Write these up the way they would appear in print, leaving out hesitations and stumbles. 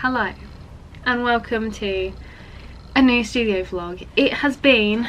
Hello and welcome to a new studio vlog. It has been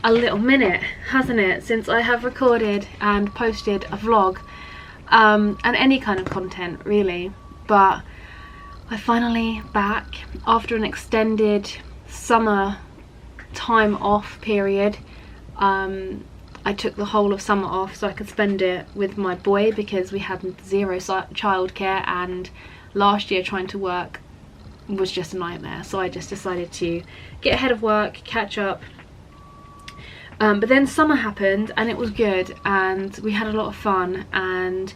a little minute, hasn't it, since I have recorded and posted a vlog and any kind of content really, but I'm finally back after an extended summer time off period. I took the whole of summer off so I could spend it with my boy because we had zero childcare, and last year trying to work was just a nightmare, so I just decided to get ahead of work, catch up. But then summer happened and it was good and we had a lot of fun, and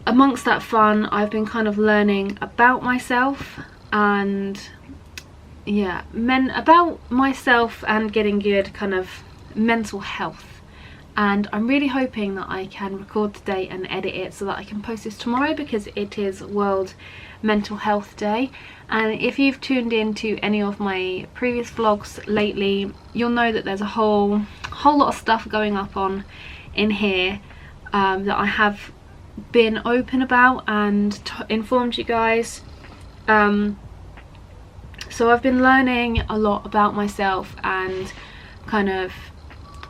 amongst that fun I've been kind of learning about myself and about myself and getting good kind of mental health. And I'm really hoping that I can record today and edit it so that I can post this tomorrow, because it is World Mental Health Day. And if you've tuned in to any of my previous vlogs lately, you'll know that there's a whole lot of stuff going up on in here that I have been open about and informed you guys. So I've been learning a lot about myself and kind of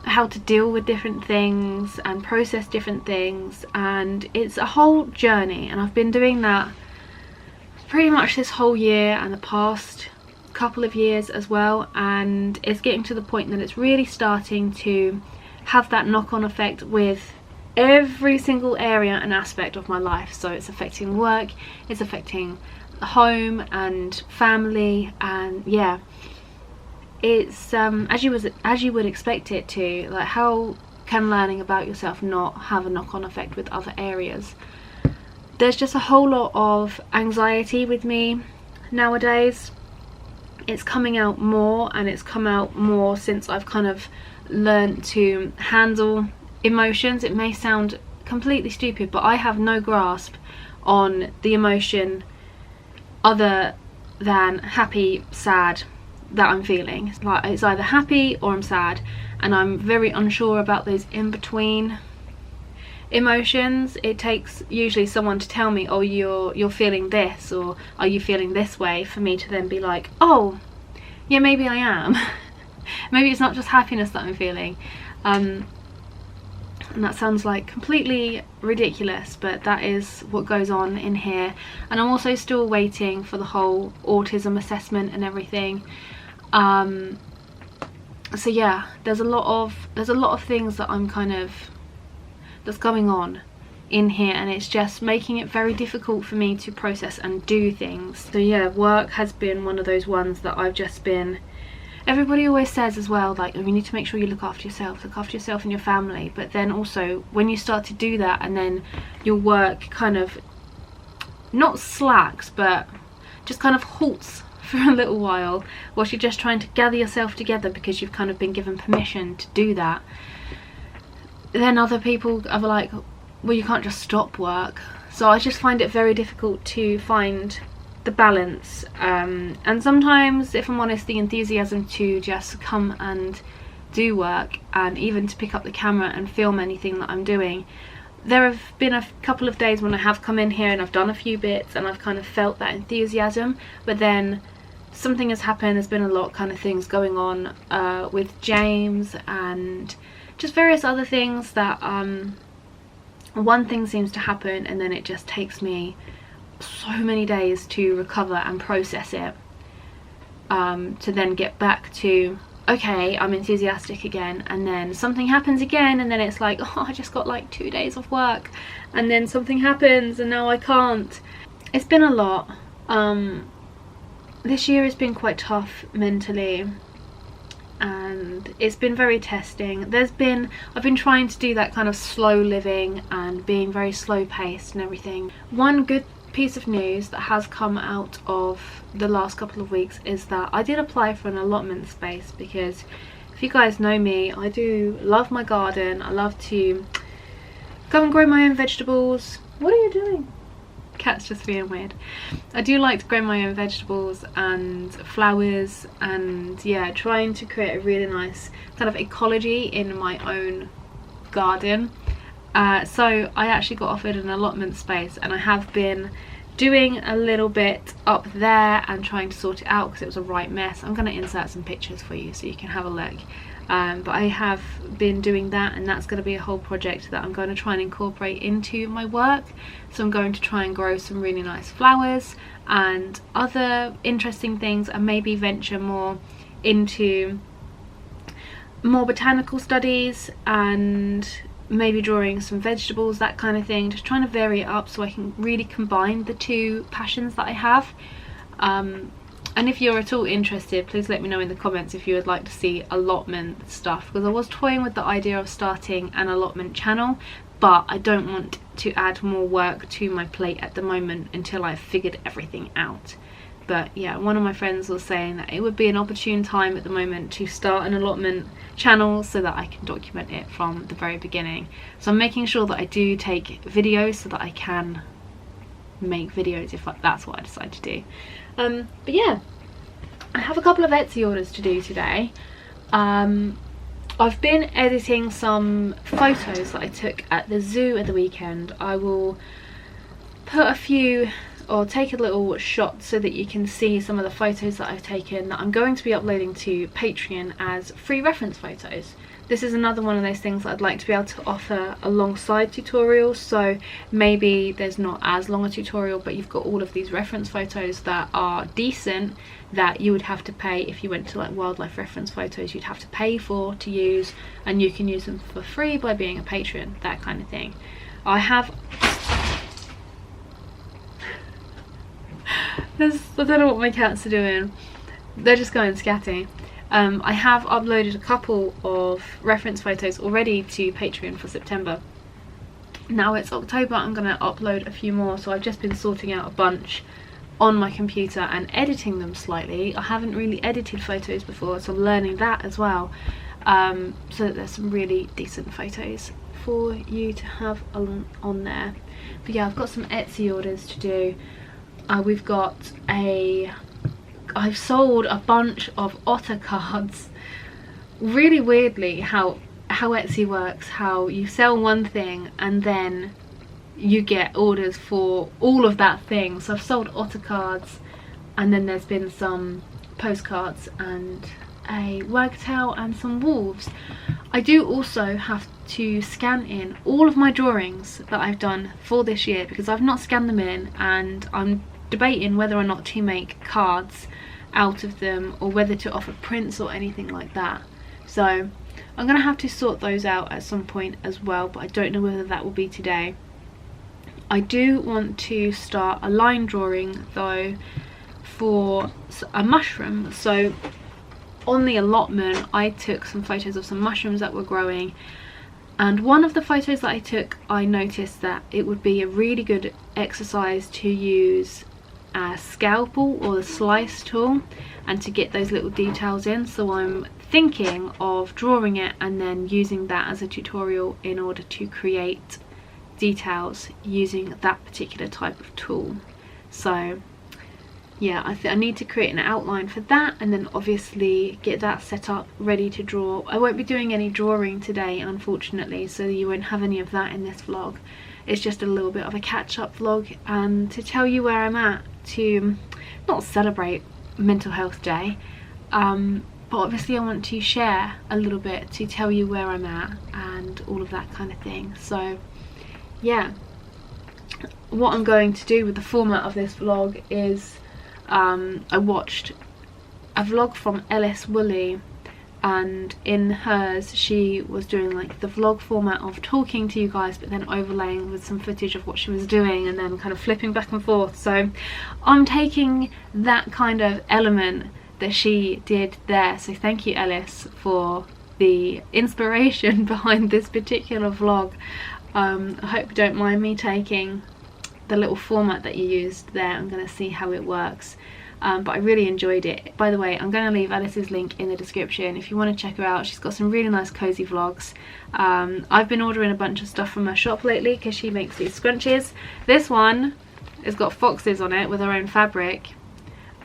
how to deal with different things and process different things, and it's a whole journey, and I've been doing that pretty much this whole year and the past couple of years as well, and it's getting to the point that it's really starting to have that knock-on effect with every single area and aspect of my life. So it's affecting work, it's affecting home and family, and yeah, it's as you would expect it to. Like, how can learning about yourself not have a knock-on effect with other areas? There's just a whole lot of anxiety with me nowadays. It's coming out more, and it's come out more since I've kind of learned to handle emotions. It may sound completely stupid, but I have no grasp on the emotion other than happy, sad that I'm feeling. Like, it's either happy or I'm sad, and I'm very unsure about those in between emotions. It takes usually someone to tell me, oh, you're feeling this, or are you feeling this way, for me to then be like, oh yeah, maybe I am. Maybe it's not just happiness that I'm feeling. And that sounds like completely ridiculous, but that is what goes on in here. And I'm also still waiting for the whole autism assessment and everything. So yeah, there's a lot of things that I'm kind of that's going on in here, and it's just making it very difficult for me to process and do things. So yeah, work has been one of those ones that I've just been, everybody always says as well, like, oh, you need to make sure you look after yourself and your family. But then also when you start to do that, and then your work kind of not slacks, but just kind of halts for a little while, whilst you're just trying to gather yourself together because you've kind of been given permission to do that, then other people are like, well, you can't just stop work. So I just find it very difficult to find the balance, and sometimes, if I'm honest, the enthusiasm to just come and do work, and even to pick up the camera and film anything that I'm doing. There have been a couple of days when I have come in here and I've done a few bits and I've kind of felt that enthusiasm, but then something has happened. There's been a lot kind of things going on with James and just various other things that one thing seems to happen and then it just takes me so many days to recover and process it, to then get back to, okay, I'm enthusiastic again, and then something happens again, and then it's like, oh, I just got like 2 days of work, and then something happens and now I can't. It's been a lot. This year has been quite tough mentally, and it's been very testing. I've been trying to do that kind of slow living and being very slow paced and everything. One good piece of news that has come out of the last couple of weeks is that I did apply for an allotment space, because if you guys know me, I do love my garden. I love to go and grow my own vegetables. What are you doing? Cat's just being weird. I do like to grow my own vegetables and flowers, and yeah, trying to create a really nice kind of ecology in my own garden. So I actually got offered an allotment space, and I have been doing a little bit up there and trying to sort it out because it was a right mess. I'm going to insert some pictures for you so you can have a look. But I have been doing that, and that's going to be a whole project that I'm going to try and incorporate into my work. So I'm going to try and grow some really nice flowers and other interesting things, and maybe venture more into more botanical studies and maybe drawing some vegetables, that kind of thing. Just trying to vary it up so I can really combine the two passions that I have. And if you're at all interested, please let me know in the comments if you would like to see allotment stuff, because I was toying with the idea of starting an allotment channel, but I don't want to add more work to my plate at the moment until I've figured everything out. But yeah, one of my friends was saying that it would be an opportune time at the moment to start an allotment channel so that I can document it from the very beginning. So I'm making sure that I do take videos so that I can make videos if that's what I decide to do. But yeah, I have a couple of Etsy orders to do today. I've been editing some photos that I took at the zoo at the weekend. I will put a few, or take a little shot so that you can see some of the photos that I've taken that I'm going to be uploading to Patreon as free reference photos. This is another one of those things that I'd like to be able to offer alongside tutorials, so maybe there's not as long a tutorial but you've got all of these reference photos that are decent that you would have to pay if you went to like wildlife reference photos, you'd have to pay for to use, and you can use them for free by being a patron, that kind of thing. I have I don't know what my cats are doing, they're just going scatty. I have uploaded a couple of reference photos already to Patreon for September. Now it's October, I'm going to upload a few more, so I've just been sorting out a bunch on my computer and editing them slightly. I haven't really edited photos before, so I'm learning that as well, so that there's some really decent photos for you to have on there. But yeah, I've got some Etsy orders to do. We've got I've sold a bunch of otter cards. Really weirdly how Etsy works, how you sell one thing and then you get orders for all of that thing. So I've sold otter cards, and then there's been some postcards and a wagtail and some wolves. I do also have to scan in all of my drawings that I've done for this year because I've not scanned them in, and I'm debating whether or not to make cards out of them or whether to offer prints or anything like that. So I'm gonna have to sort those out at some point as well, but I don't know whether that will be today. I do want to start a line drawing though for a mushroom. So on the allotment I took some photos of some mushrooms that were growing, and one of the photos that I took, I noticed that it would be a really good exercise to use a scalpel or the slice tool and to get those little details in. So I'm thinking of drawing it and then using that as a tutorial in order to create details using that particular type of tool. So yeah, I need to create an outline for that and then obviously get that set up ready to draw. I won't be doing any drawing today unfortunately, so you won't have any of that in this vlog. It's just a little bit of a catch-up vlog and to tell you where I'm at, to not celebrate Mental Health Day, but obviously I want to share a little bit to tell you where I'm at and all of that kind of thing. So yeah, what I'm going to do with the format of this vlog is I watched a vlog from Ellis Woolley, and in hers she was doing like the vlog format of talking to you guys but then overlaying with some footage of what she was doing and then kind of flipping back and forth. So I'm taking that kind of element that she did there, so thank you Ellis for the inspiration behind this particular vlog. I hope you don't mind me taking the little format that you used there. I'm going to see how it works. But I really enjoyed it. By the way, I'm going to leave Alice's link in the description if you want to check her out. She's got some really nice cozy vlogs. I've been ordering a bunch of stuff from her shop lately because she makes these scrunchies. This one has got foxes on it with her own fabric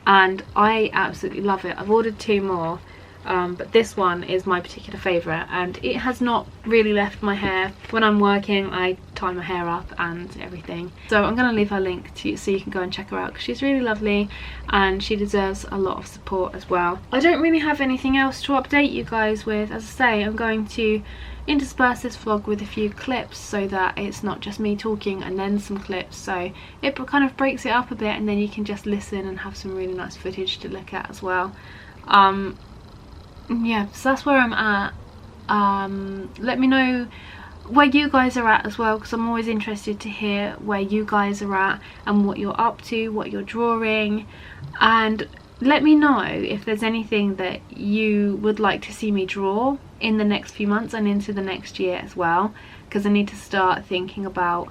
and I absolutely love it. I've ordered 2 more, but this one is my particular favourite and it has not really left my hair. When I'm working I tie my hair up and everything. So I'm going to leave her link so you can go and check her out, because she's really lovely and she deserves a lot of support as well. I don't really have anything else to update you guys with. As I say, I'm going to intersperse this vlog with a few clips so that it's not just me talking and then some clips, so it kind of breaks it up a bit, and then you can just listen and have some really nice footage to look at as well. Yeah, so that's where I'm at. Let me know where you guys are at as well, because I'm always interested to hear where you guys are at and what you're up to, what you're drawing, and let me know if there's anything that you would like to see me draw in the next few months and into the next year as well, because I need to start thinking about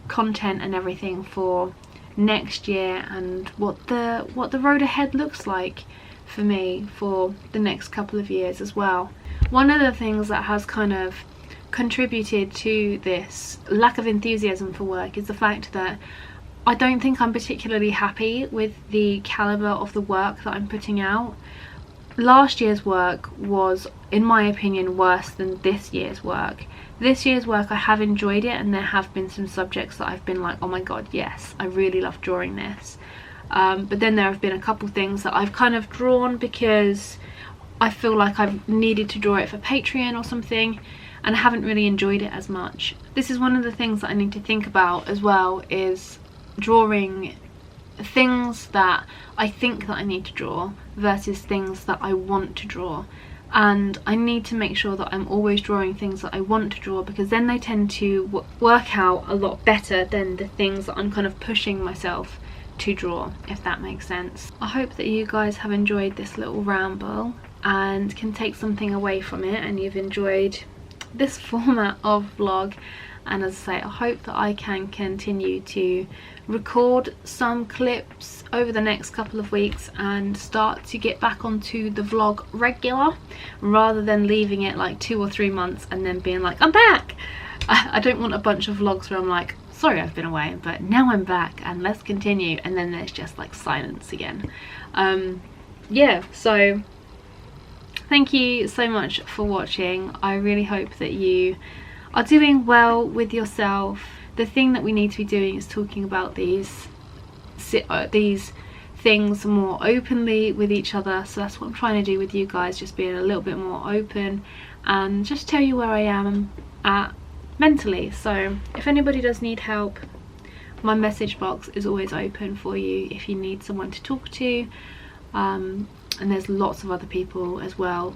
content and everything for next year and what the road ahead looks like for me for the next couple of years as well. One of the things that has kind of contributed to this lack of enthusiasm for work is the fact that I don't think I'm particularly happy with the caliber of the work that I'm putting out. Last year's work was, in my opinion, worse than this year's work. This year's work, I have enjoyed it, and there have been some subjects that I've been like, oh my god, yes, I really love drawing this. But then there have been a couple things that I've kind of drawn because I feel like I've needed to draw it for Patreon or something, and I haven't really enjoyed it as much. This is one of the things that I need to think about as well, is drawing things that I think that I need to draw versus things that I want to draw. And I need to make sure that I'm always drawing things that I want to draw, because then they tend to work out a lot better than the things that I'm kind of pushing myself to draw, if that makes sense. I hope that you guys have enjoyed this little ramble and can take something away from it, and you've enjoyed this format of vlog. And as I say, I hope that I can continue to record some clips over the next couple of weeks and start to get back onto the vlog regular, rather than leaving it like 2 or 3 months and then being like, I'm back. I don't want a bunch of vlogs where I'm like, sorry I've been away, but now I'm back and let's continue, and then there's just like silence again. Yeah, so thank you so much for watching. I really hope that you are doing well with yourself. The thing that we need to be doing is talking about these things more openly with each other, so that's what I'm trying to do with you guys, just being a little bit more open and just tell you where I am at mentally. So if anybody does need help, my message box is always open for you if you need someone to talk to, and there's lots of other people as well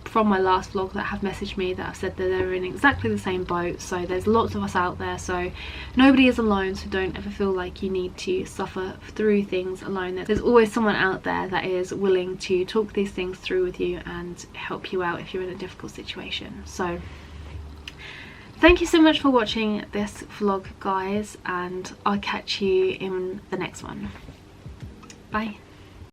from my last vlog that have messaged me that have said that they're in exactly the same boat. So there's lots of us out there, so nobody is alone, so don't ever feel like you need to suffer through things alone. There's always someone out there that is willing to talk these things through with you and help you out if you're in a difficult situation. So thank you so much for watching this vlog, guys, and I'll catch you in the next one. Bye.